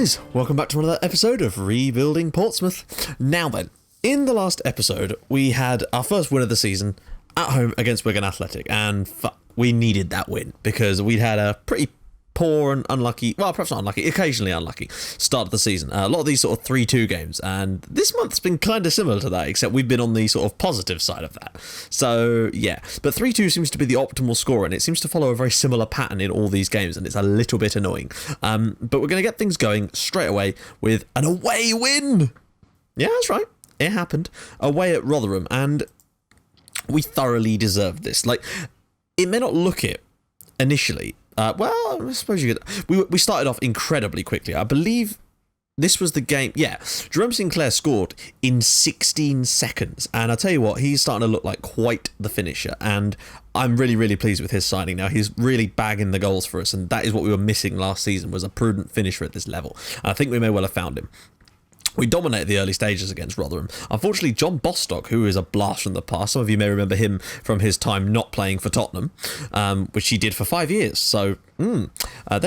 guys, welcome back to another episode of Rebuilding Portsmouth. Now then, in the last episode, we had our first win of the season at home against Wigan Athletic, and we needed that win because we'd had a pretty poor and unlucky, well, perhaps not unlucky, occasionally unlucky start of the season. A lot of these sort of 3-2 games, and this month's been kind of similar to that, except we've been on the sort of positive side of that. So, yeah, but 3-2 seems to be the optimal score, and it seems to follow a very similar pattern in all these games, and it's a little bit annoying. But we're going to get things going straight away with an away win! Yeah, that's right, it happened. Away at Rotherham, and we thoroughly deserved this. Like, it may not look it initially. Well, I suppose you could. We started off incredibly quickly. I believe this was the game. Yeah, Jerome Sinclair scored in 16 seconds. And I tell you what, he's starting to look like quite the finisher. And I'm really, really pleased with his signing now. He's really bagging the goals for us. And that is what we were missing last season, was a prudent finisher at this level. And I think we may well have found him. We dominated the early stages against Rotherham. Unfortunately, John Bostock, who is a blast from the past, some of you may remember him from his time not playing for Tottenham, which he did for 5 years. So, then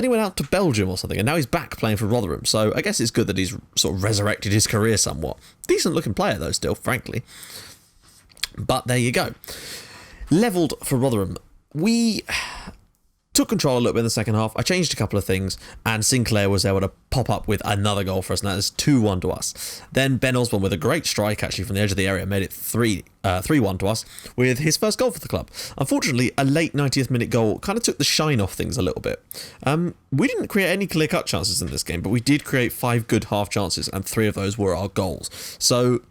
he went out to Belgium or something, and now he's back playing for Rotherham. So I guess it's good that he's sort of resurrected his career somewhat. Decent looking player, though, still, frankly. But there you go. Levelled for Rotherham. We took control a little bit in the second half. I changed a couple of things, and Sinclair was able to pop up with another goal for us, and that is 2-1 to us. Then Ben Osborne, with a great strike actually from the edge of the area, made it 3-1 to us with his first goal for the club. Unfortunately, a late 90th minute goal kind of took the shine off things a little bit. We didn't create any clear-cut chances in this game, but we did create 5 good half chances, and 3 of those were our goals. So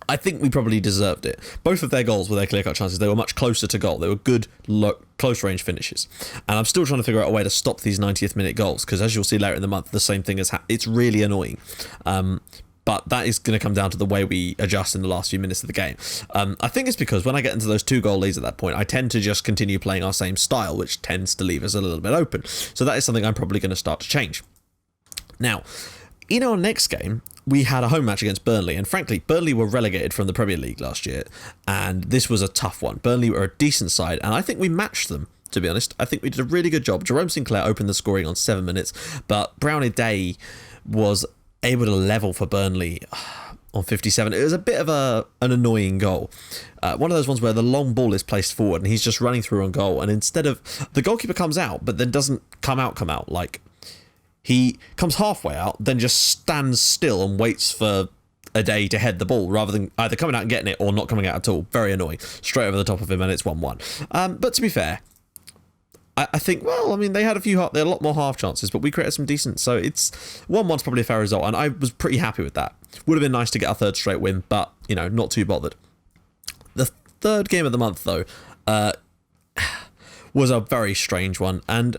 I think we probably deserved it. Both of their goals were their clear-cut chances. They were much closer to goal. They were good, close-range finishes. And I'm still trying to figure out a way to stop these 90th minute goals, because as you'll see later in the month, the same thing has happened. It's really annoying. But that is going to come down to the way we adjust in the last few minutes of the game. I think it's because when I get into those 2-goal leads at that point, I tend to just continue playing our same style, which tends to leave us a little bit open. So that is something I'm probably going to start to change. Now, in our next game, we had a home match against Burnley, and frankly, Burnley were relegated from the Premier League last year, and this was a tough one. Burnley were a decent side, and I think we matched them, to be honest. I think we did a really good job. Jerome Sinclair opened the scoring on 7 minutes, but Brownie Day was able to level for Burnley on 57. It was a bit of an annoying goal. One of those ones where the long ball is placed forward, and he's just running through on goal, and instead of... the goalkeeper comes out, but then doesn't come out, like... he comes halfway out, then just stands still and waits for a day to head the ball, rather than either coming out and getting it or not coming out at all. Very annoying. Straight over the top of him, and it's 1-1. But to be fair, I think, well, I mean, they had a lot more half chances, but we created some decent, so it's 1-1's probably a fair result, and I was pretty happy with that. Would have been nice to get our third straight win, but, you know, not too bothered. The third game of the month, though, was a very strange one, and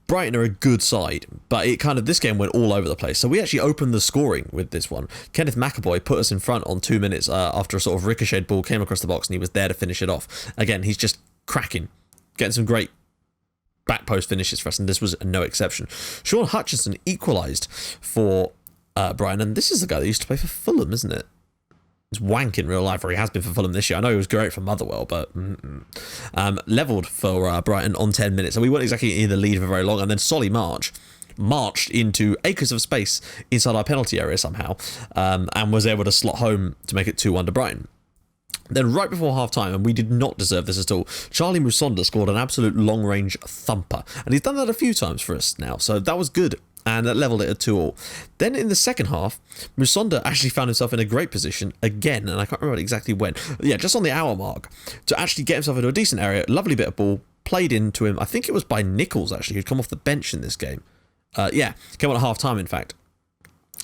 Brighton are a good side, but this game went all over the place. So we actually opened the scoring with this one. Kenneth McAvoy put us in front on 2 minutes after a sort of ricocheted ball came across the box, and he was there to finish it off. Again, he's just cracking, getting some great back post finishes for us, and this was no exception. Sean Hutchinson equalised for Brighton, and this is the guy that used to play for Fulham, isn't it? He's wank in real life, or he has been for Fulham this year. I know he was great for Motherwell, but levelled for Brighton on 10 minutes. And we weren't exactly in the lead for very long. And then Solly marched into acres of space inside our penalty area somehow, and was able to slot home to make it 2-1 to Brighton. Then right before half-time, and we did not deserve this at all, Charlie Musonda scored an absolute long-range thumper. And he's done that a few times for us now, so that was good. And that levelled it at 2-2. Then in the second half, Musonda actually found himself in a great position again, and I can't remember exactly when. Yeah, just on the hour mark, to actually get himself into a decent area. Lovely bit of ball, played into him. I think it was by Nichols, actually, who'd come off the bench in this game. Came on at half-time, in fact,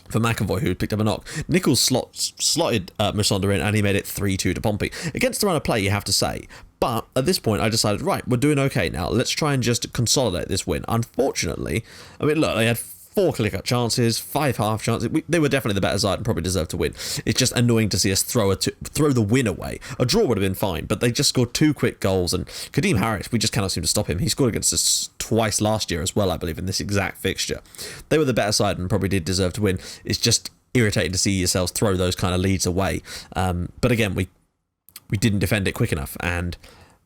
for McAvoy, who had picked up a knock. Nichols slotted Musonda in, and he made it 3-2 to Pompey. Against the run of play, you have to say. But at this point, I decided, right, we're doing okay now. Let's try and just consolidate this win. Unfortunately, I mean, look, they had 4 clear-cut chances, 5 half chances. They were definitely the better side and probably deserved to win. It's just annoying to see us throw the win away. A draw would have been fine, but they just scored 2 quick goals. And Kadeem Harris, we just cannot seem to stop him. He scored against us twice last year as well, I believe, in this exact fixture. They were the better side and probably did deserve to win. It's just irritating to see yourselves throw those kind of leads away. But again, we didn't defend it quick enough, and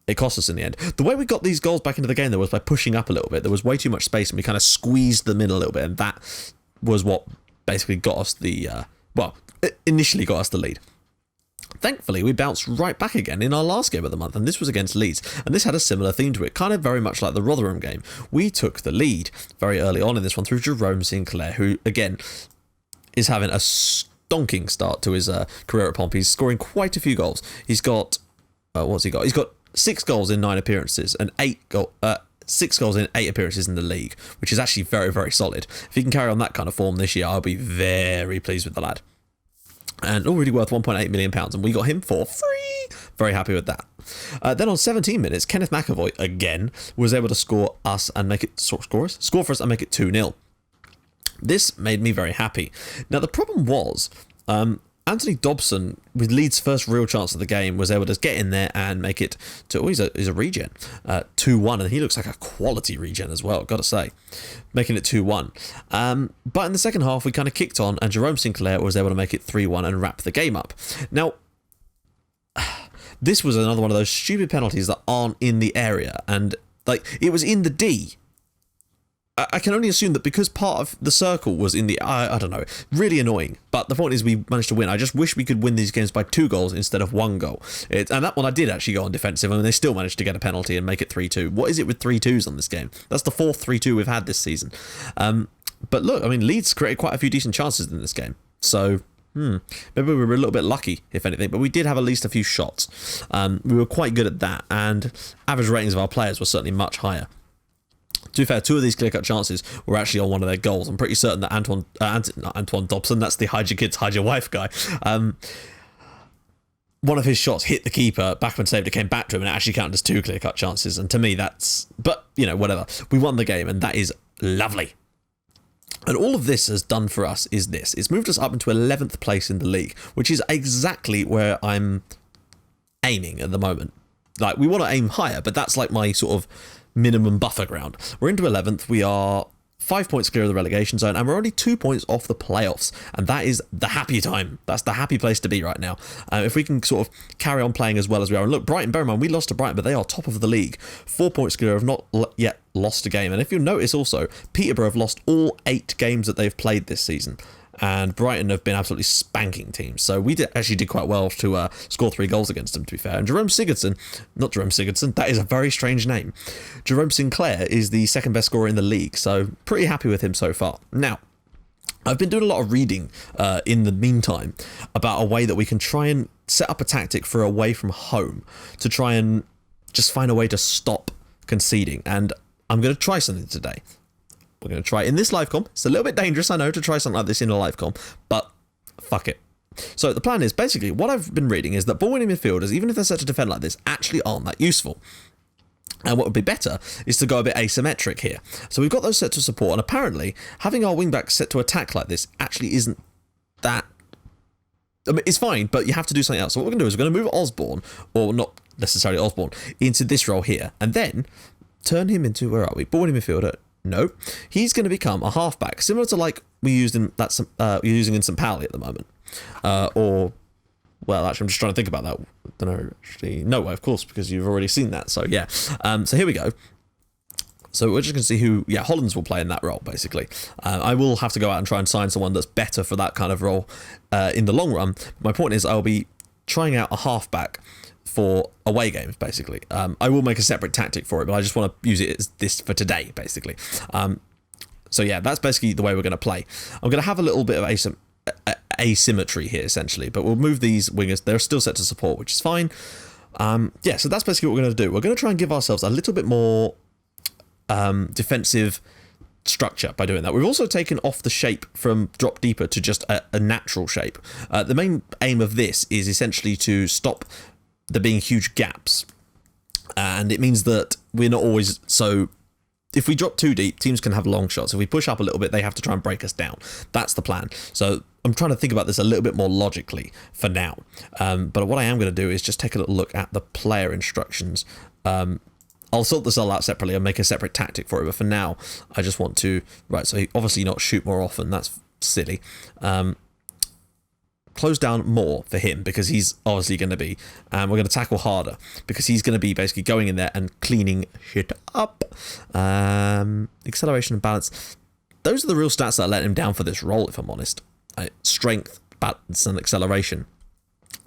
it cost us in the end. The way we got these goals back into the game, though, was by pushing up a little bit. There was way too much space, and we kind of squeezed them in a little bit, and that was what basically got us the, it initially got us the lead. Thankfully, we bounced right back again in our last game of the month, and this was against Leeds, and this had a similar theme to it, kind of very much like the Rotherham game. We took the lead very early on in this one through Jerome Sinclair, who, again, is having a stonking start to his career at Pompey. He's scoring quite a few goals. He's got, what's he got? He's got 6 goals in 9 appearances, and 6 goals in 8 appearances in the league, which is actually very, very solid. If he can carry on that kind of form this year, I'll be very pleased with the lad. And already worth £1.8 million, and we got him for free. Very happy with that. Then on 17 minutes, Kenneth McAvoy again was able to score for us and make it 2-0. This made me very happy. Now the problem was, Anthony Dobson, with Leeds' first real chance of the game, was able to get in there and make it to, he's a regen, 2-1, and he looks like a quality regen as well, gotta say, making it 2-1. But in the second half, we kind of kicked on, and Jerome Sinclair was able to make it 3-1 and wrap the game up. Now, this was another one of those stupid penalties that aren't in the area, and like it was in the D. I can only assume that because part of the circle was in the... I don't know. Really annoying. But the point is we managed to win. I just wish we could win these games by 2 goals instead of 1 goal. And that one I did actually go on defensive, and they still managed to get a penalty and make it 3-2. What is it with 3-2s on this game? That's the 4th 3-2 we've had this season. But look, I mean, Leeds created quite a few decent chances in this game. So... maybe we were a little bit lucky, if anything, but we did have at least a few shots. We were quite good at that, and average ratings of our players were certainly much higher. To be fair, 2 of these clear-cut chances were actually on one of their goals. I'm pretty certain that not Antoine Dobson, that's the hide your kids, hide your wife guy. One of his shots hit the keeper, backman saved it, came back to him, and it actually counted as 2 clear-cut chances. And to me, that's... But, you know, whatever. We won the game, and that is lovely. And all of this has done for us is this. It's moved us up into 11th place in the league, which is exactly where I'm aiming at the moment. Like, we want to aim higher, but that's like my sort of minimum buffer ground. We're into 11th. We are 5 points clear of the relegation zone, and we're only 2 points off the playoffs, and that is the happy time. That's the happy place to be right now. If we can sort of carry on playing as well as we are, and look, Brighton, bear in mind, we lost to Brighton, but they are top of the league, 4 points clear, have not yet lost a game. And if you notice also, Peterborough have lost all 8 games that they've played this season, and Brighton have been absolutely spanking teams. So we actually did quite well to score 3 goals against them, to be fair. And Jerome Sigurdsson, that is a very strange name. Jerome Sinclair is the 2nd best scorer in the league, so pretty happy with him so far. Now, I've been doing a lot of reading in the meantime about a way that we can try and set up a tactic for away from home to try and just find a way to stop conceding. And I'm going to try something today. We're going to try it in this live com. It's a little bit dangerous, I know, to try something like this in a live com, but fuck it. So the plan is, basically, what I've been reading is that ball-winning midfielders, even if they're set to defend like this, actually aren't that useful. And what would be better is to go a bit asymmetric here. So we've got those set to support, and apparently, having our wing-backs set to attack like this actually isn't that... I mean, it's fine, but you have to do something else. So what we're going to do is we're going to move Osborne, or not necessarily Osborne, into this role here, and then turn him into, where are we? Ball-winning midfielder. No, he's going to become a halfback, similar to like we used in that we're using in St. Pauli at the moment. Or, well, actually, I'm just trying to think about that. I don't know, actually. No, of course, because you've already seen that. So yeah. So here we go. So we're just going to see who, Hollands will play in that role, basically. I will have to go out and try and sign someone that's better for that kind of role in the long run. My point is, I'll be trying out a halfback for away games, basically. I will make a separate tactic for it, but I just want to use it as this for today, basically. So yeah, that's basically the way we're going to play. I'm going to have a little bit of asymmetry here, essentially, but we'll move these wingers. They're still set to support, which is fine. Yeah, so that's basically what we're going to do. We're going to try and give ourselves a little bit more defensive structure by doing that. We've also taken off the shape from drop deeper to just a natural shape. The main aim of this is essentially to stop there being huge gaps, and it means that we're not always so... If we drop too deep, teams can have long shots. If we push up a little bit, they have to try and break us down. That's the plan. So I'm trying to think about this a little bit more logically for now. But what I am going to do is just take a little look at the player instructions. I'll sort this all out separately and make a separate tactic for it, but for now, I just want to... Right, so obviously not shoot more often. That's silly. Close down more for him, because he's obviously going to be, we're going to tackle harder because he's going to be basically going in there and cleaning shit up. Acceleration and balance. those are the real stats that let him down for this role, if I'm honest. Strength, balance, and acceleration.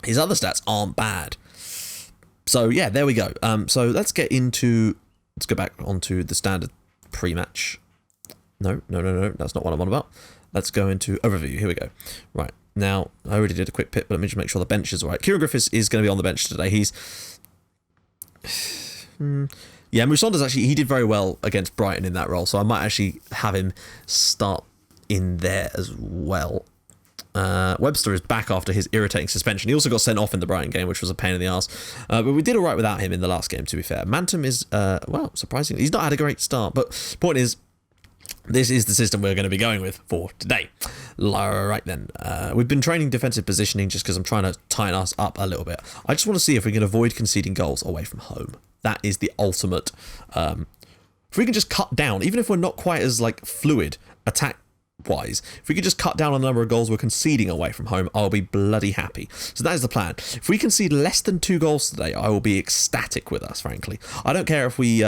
His other stats aren't bad. So yeah, there we go. So let's go back onto the standard pre-match. No, that's not what I'm on about. Let's go into overview. Here we go. Right, now, I already did a quick pit, but let me just make sure the bench is all right. Kieran Griffiths is going to be on the bench today. He's... Yeah, Mousonda's actually... He did very well against Brighton in that role, so I might actually have him start in there as well. Webster is back after his irritating suspension. He also got sent off in the Brighton game, which was a pain in the arse. But we did all right without him in the last game, to be fair. Mantum is, well, surprisingly, he's not had a great start. But point is, this is the system we're going to be going with for today. Right then, we've been training defensive positioning just because I'm trying to tighten us up a little bit. I just want to see if we can avoid conceding goals away from home. That is the ultimate. If we can just cut down, even if we're not quite as like fluid attack-wise, if we could just cut down on the number of goals we're conceding away from home, I'll be bloody happy. So that is the plan. If we concede less than 2 goals today, I will be ecstatic with us, frankly. I don't care if we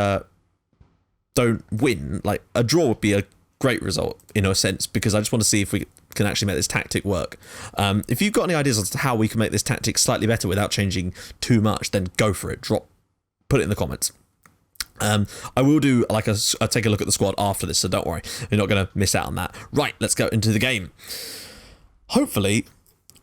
don't win. Like, a draw would be a great result, in a sense, because I just want to see if we can actually make this tactic work. If you've got any ideas as to how we can make this tactic slightly better without changing too much, then go for it. Put it in the comments. I will do like a take a look at the squad after this, so don't worry, you're not going to miss out on that. Right, let's go into the game. Hopefully,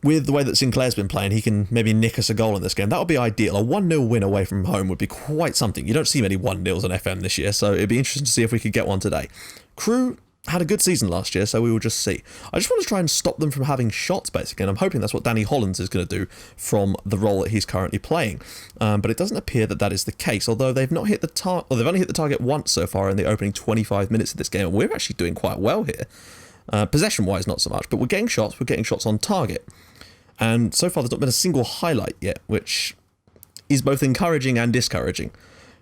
with the way that Sinclair's been playing, he can maybe nick us a goal in this game. That would be ideal. A 1-0 win away from home would be quite something. You don't see many 1-0s on FM this year, so it'd be interesting to see if we could get one today. Crewe had a good season last year, so we will just see. I just want to try and stop them from having shots, basically, and I'm hoping that's what Danny Hollands is going to do from the role that he's currently playing. But it doesn't appear that that is the case, although they've not hit the target, or they've only hit the target once so far in the opening 25 minutes of this game, and we're actually doing quite well here. Possession-wise, not so much, but we're getting shots on target. And so far, there's not been a single highlight yet, which is both encouraging and discouraging,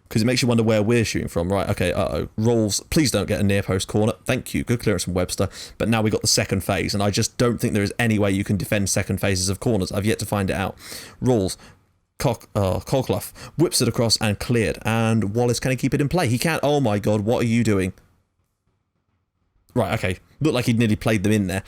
because it makes you wonder where we're shooting from. Right, okay, Rolls, please don't get a near post corner. Thank you, good clearance from Webster. But now we got the second phase, and I just don't think there is any way you can defend second phases of corners. I've yet to find it out. Rolls, Colclough whips it across and cleared. And Wallace, can he keep it in play? He can't. Oh my god, what are you doing? Right, okay, looked like he'd nearly played them in there.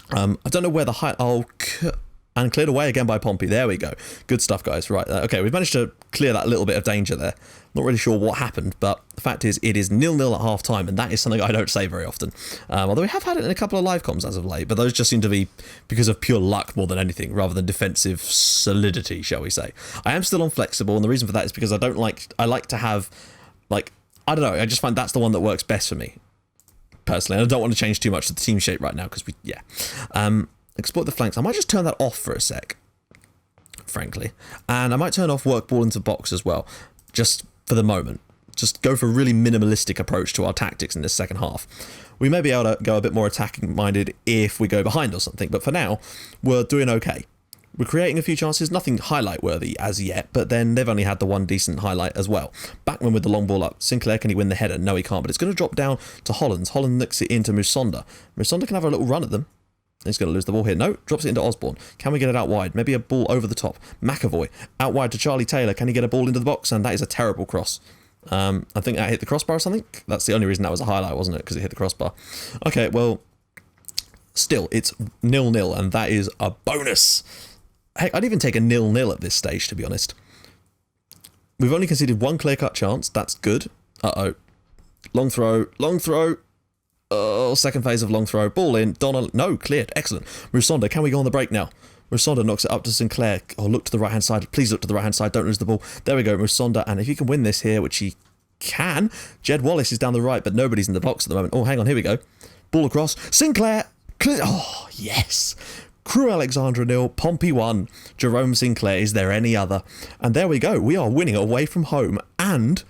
I don't know where the height... and cleared away again by Pompey. There we go. Good stuff, guys. Right, okay, we've managed to clear that little bit of danger there. Not really sure what happened, but the fact is it is 0-0 at half-time, and that is something I don't say very often. Although we have had it in a couple of live comms as of late, but those just seem to be because of pure luck more than anything, rather than defensive solidity, shall we say. I am still on flexible, and the reason for that is because I like to have, like, I don't know, I just find that's the one that works best for me, personally. And I don't want to change too much to the team shape right now, because exploit the flanks. I might just turn that off for a sec, frankly. And I might turn off work ball into box as well, just for the moment. Just go for a really minimalistic approach to our tactics in this second half. We may be able to go a bit more attacking minded if we go behind or something, but for now, we're doing okay. We're creating a few chances, nothing highlight worthy as yet, but then they've only had the one decent highlight as well. Backman with the long ball up. Sinclair, can he win the header? No, he can't, but it's going to drop down to Hollands. Holland nicks it into Musonda. Musonda can have a little run at them. He's going to lose the ball here. No, drops it into Osborne. Can we get it out wide? Maybe a ball over the top. McAvoy, out wide to Charlie Taylor. Can he get a ball into the box? And that is a terrible cross. I think that hit the crossbar or something. That's the only reason that was a highlight, wasn't it? Because it hit the crossbar. Okay, well, still, it's 0-0, and that is a bonus. Heck, I'd even take a 0-0 at this stage, to be honest. We've only conceded one clear-cut chance. That's good. Uh-oh. Long throw. Oh, second phase of long throw. Ball in. Donald. No, cleared. Excellent. Musonda, can we go on the break now? Musonda knocks it up to Sinclair. Oh, look to the right-hand side. Please look to the right-hand side. Don't lose the ball. There we go, Musonda. And if he can win this here, which he can, Jed Wallace is down the right, but nobody's in the box at the moment. Oh, hang on. Here we go. Ball across. Sinclair. Clear. Oh, yes. Crewe Alexandra 0, Pompey 1. Jerome Sinclair. Is there any other? And there we go. We are winning away from home. And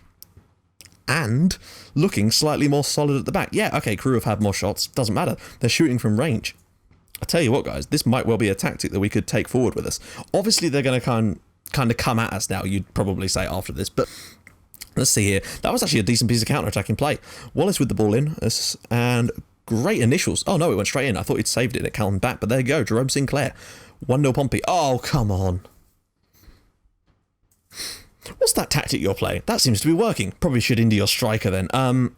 looking slightly more solid at the back. Yeah, okay, Crewe have had more shots. Doesn't matter. They're shooting from range. I tell you what, guys, this might well be a tactic that we could take forward with us. Obviously, they're going to kind of come at us now, you'd probably say, after this. But let's see here. That was actually a decent piece of counter-attacking play. Wallace with the ball in. And great initials. Oh, no, it went straight in. I thought he'd saved it and it came back. But there you go. Jerome Sinclair. 1-0 Pompey. Oh, come on. What's that tactic you're playing? That seems to be working. Probably should Indy your striker then.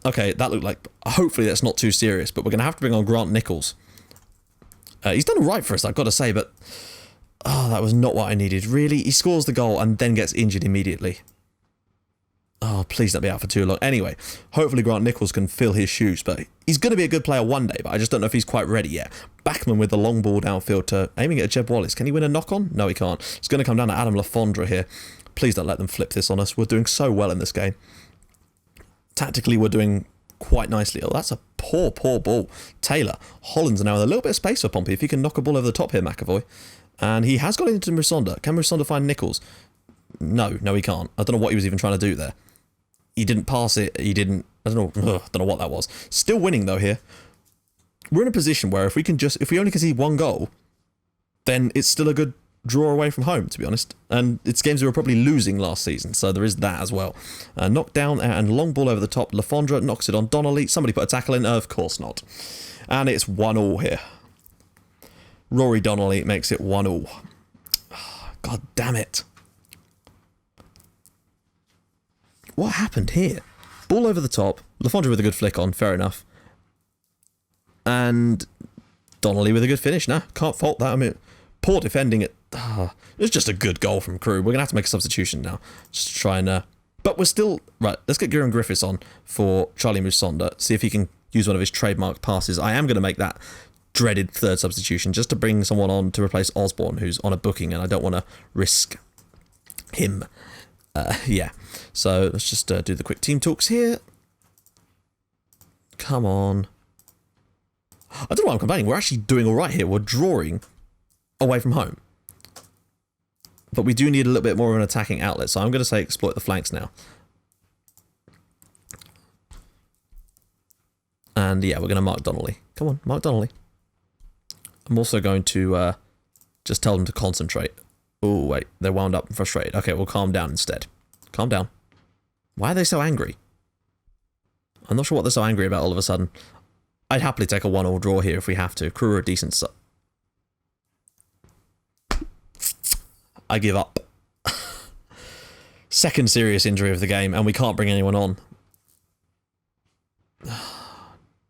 Okay, that looked like... Hopefully that's not too serious, but we're going to have to bring on Grant Nichols. He's done all right for us, I've got to say, but... Oh, that was not what I needed. Really? He scores the goal and then gets injured immediately. Oh, please don't be out for too long. Anyway, hopefully Grant Nichols can fill his shoes, but he's going to be a good player one day, but I just don't know if he's quite ready yet. Backman with the long ball downfield to aiming at Jeb Wallace. Can he win a knock-on? No, he can't. It's going to come down to Adam Lafondra here. Please don't let them flip this on us. We're doing so well in this game. Tactically, we're doing quite nicely. Oh, that's a poor ball. Taylor. Holland's now with a little bit of space for Pompey. If he can knock a ball over the top here, McAvoy. And he has got into Musonda. Can Musonda find Nichols? No, he can't. I don't know what he was even trying to do there. He didn't pass it. He didn't... I don't know what that was. Still winning, though, here. We're in a position where if we only concede one goal, then it's still a good draw away from home, to be honest. And it's games we were probably losing last season, so there is that as well. Knocked down and long ball over the top. Lafondra knocks it on Donnelly. Somebody put a tackle in. Of course not. And it's 1-1 here. Rory Donnelly makes it 1-1. God damn it. What happened here? Ball over the top. Lafondra with a good flick on. Fair enough. And Donnelly with a good finish. Nah, can't fault that. I mean, poor defending it. It was just a good goal from Crewe. We're going to have to make a substitution now. Just to try and... but we're still... Right, let's get Kieran Griffiths on for Charlie Musonda. See if he can use one of his trademark passes. I am going to make that dreaded third substitution just to bring someone on to replace Osborne, who's on a booking, and I don't want to risk him. Yeah. So let's just do the quick team talks here. Come on. I don't know why I'm complaining. We're actually doing all right here. We're drawing away from home. But we do need a little bit more of an attacking outlet, so I'm going to say exploit the flanks now. And yeah, we're going to mark Donnelly. Come on, mark Donnelly. I'm also going to just tell them to concentrate. Oh, wait, they're wound up and frustrated. Okay, we'll calm down instead. Calm down. Why are they so angry? I'm not sure what they're so angry about all of a sudden. I'd happily take a 1-1 draw here if we have to. Crewe are a decent sub. I give up. Second serious injury of the game, and we can't bring anyone on.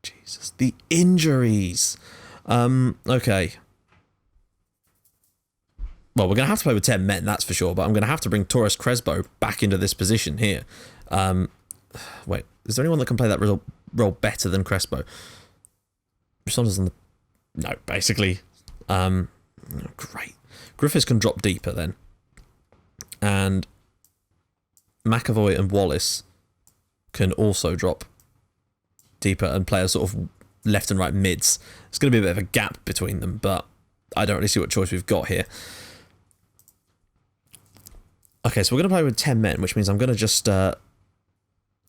Jesus, the injuries. Okay. Well, we're going to have to play with 10 men, that's for sure, but I'm going to have to bring Torres Crespo back into this position here. Wait, is there anyone that can play that role better than Crespo? Sonda's on the... No, basically. Great. Griffiths can drop deeper then. And McAvoy and Wallace can also drop deeper and play a sort of left and right mids. It's going to be a bit of a gap between them, but I don't really see what choice we've got here. Okay, so we're going to play with 10 men, which means I'm going to just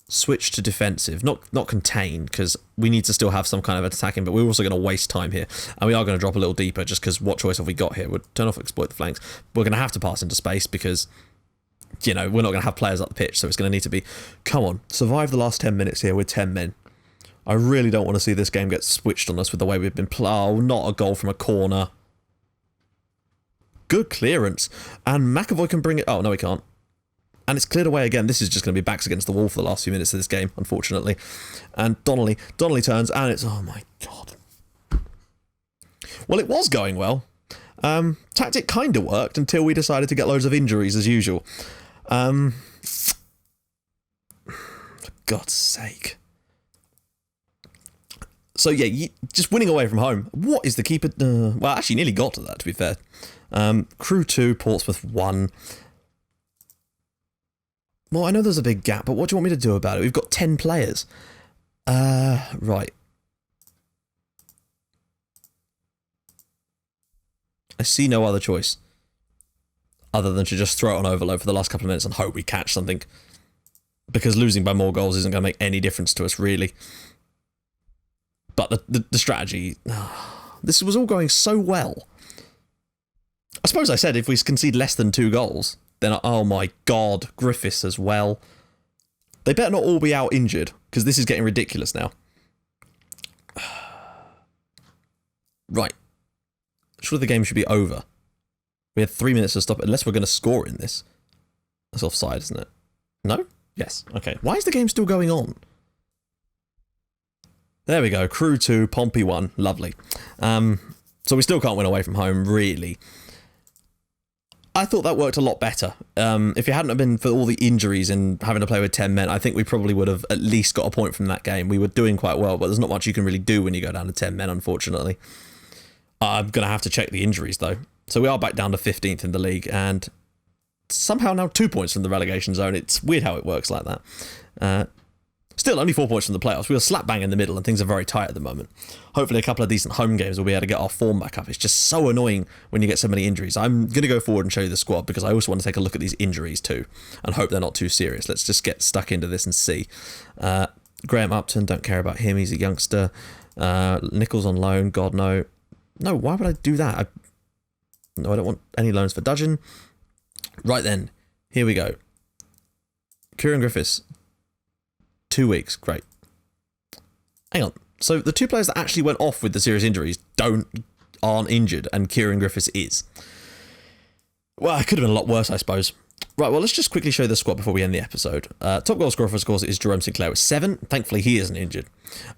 switch to defensive. Not contain, because we need to still have some kind of attacking, but we're also going to waste time here. And we are going to drop a little deeper, just because what choice have we got here? We'll turn off exploit the flanks. We're going to have to pass into space, because, you know, we're not going to have players up the pitch, so it's going to need to be... Come on, survive the last 10 minutes here with 10 men. I really don't want to see this game get switched on us with the way we've been... Oh, not a goal from a corner. Good clearance. And McAvoy can bring it... Oh, no, he can't. And it's cleared away again. This is just going to be backs against the wall for the last few minutes of this game, unfortunately. And Donnelly turns, and it's... Oh, my God. Well, it was going well. Tactic kind of worked until we decided to get loads of injuries, as usual. For God's sake. So, yeah, just winning away from home. What is the keeper... well, actually, nearly got to that, to be fair. Crewe 2, Portsmouth 1. Well, I know there's a big gap, but what do you want me to do about it? We've got 10 players. Right. I see no other choice other than to just throw it on overload for the last couple of minutes and hope we catch something. Because losing by more goals isn't going to make any difference to us, really. But the strategy... this was all going so well. I suppose I said if we concede less than 2 goals, then, oh my God, Griffiths as well. They better not all be out injured, because this is getting ridiculous now. Right. Surely the game should be over. We had 3 minutes to stop it, unless we're going to score in this. That's offside, isn't it? No? Yes. Okay. Why is the game still going on? There we go. Crewe 2, Pompey 1. Lovely. So we still can't win away from home, really. I thought that worked a lot better. If it hadn't have been for all the injuries and having to play with 10 men, I think we probably would have at least got a point from that game. We were doing quite well, but there's not much you can really do when you go down to 10 men, unfortunately. I'm going to have to check the injuries, though. So we are back down to 15th in the league, and somehow now 2 points from the relegation zone. It's weird how it works like that. Still, only 4 points from the playoffs. We were slap bang in the middle, and things are very tight at the moment. Hopefully a couple of decent home games will be able to get our form back up. It's just so annoying when you get so many injuries. I'm going to go forward and show you the squad, because I also want to take a look at these injuries too, and hope they're not too serious. Let's just get stuck into this and see. Graham Upton, don't care about him. He's a youngster. Nichols on loan. God, no. No, why would I do that? No, I don't want any loans for Dudgeon. Right then, here we go. Kieran Griffiths. 2 weeks, great. Hang on. So the two players that actually went off with the serious injuries aren't injured, and Kieran Griffiths is. Well, it could have been a lot worse, I suppose. Right, well, let's just quickly show you the squad before we end the episode. Top goal scorer, of course, is Jerome Sinclair with 7. Thankfully, he isn't injured.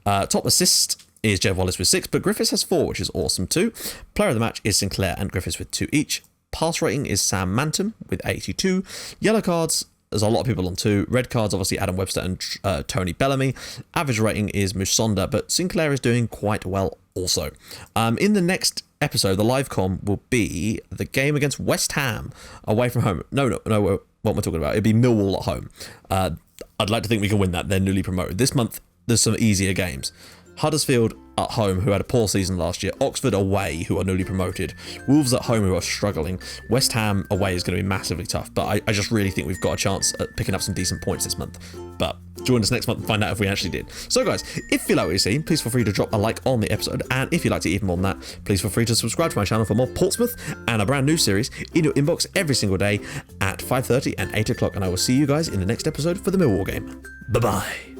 Top assist is Jeff Wallace with 6, but Griffiths has 4, which is awesome too. Player of the match is Sinclair and Griffiths with 2 each. Pass rating is Sam Manton with 82. Yellow cards, there's a lot of people on 2. Red cards, obviously Adam Webster and Tony Bellamy. Average rating is Musonda, but Sinclair is doing quite well also. In the next episode, the live com will be the game against West Ham away from home. No, what am I talking about? It'd be Millwall at home. I'd like to think we can win that. They're newly promoted. This month, there's some easier games. Huddersfield at home, who had a poor season last year. Oxford away, who are newly promoted. Wolves at home, who are struggling. West Ham away is going to be massively tough, but I just really think we've got a chance at picking up some decent points this month. But join us next month and find out if we actually did. So guys, if you like what you've seen, please feel free to drop a like on the episode, and if you'd like to even more than that, please feel free to subscribe to my channel for more Portsmouth and a brand new series in your inbox every single day at 5:30 and 8 o'clock, and I will see you guys in the next episode for the Millwall game. Bye-bye.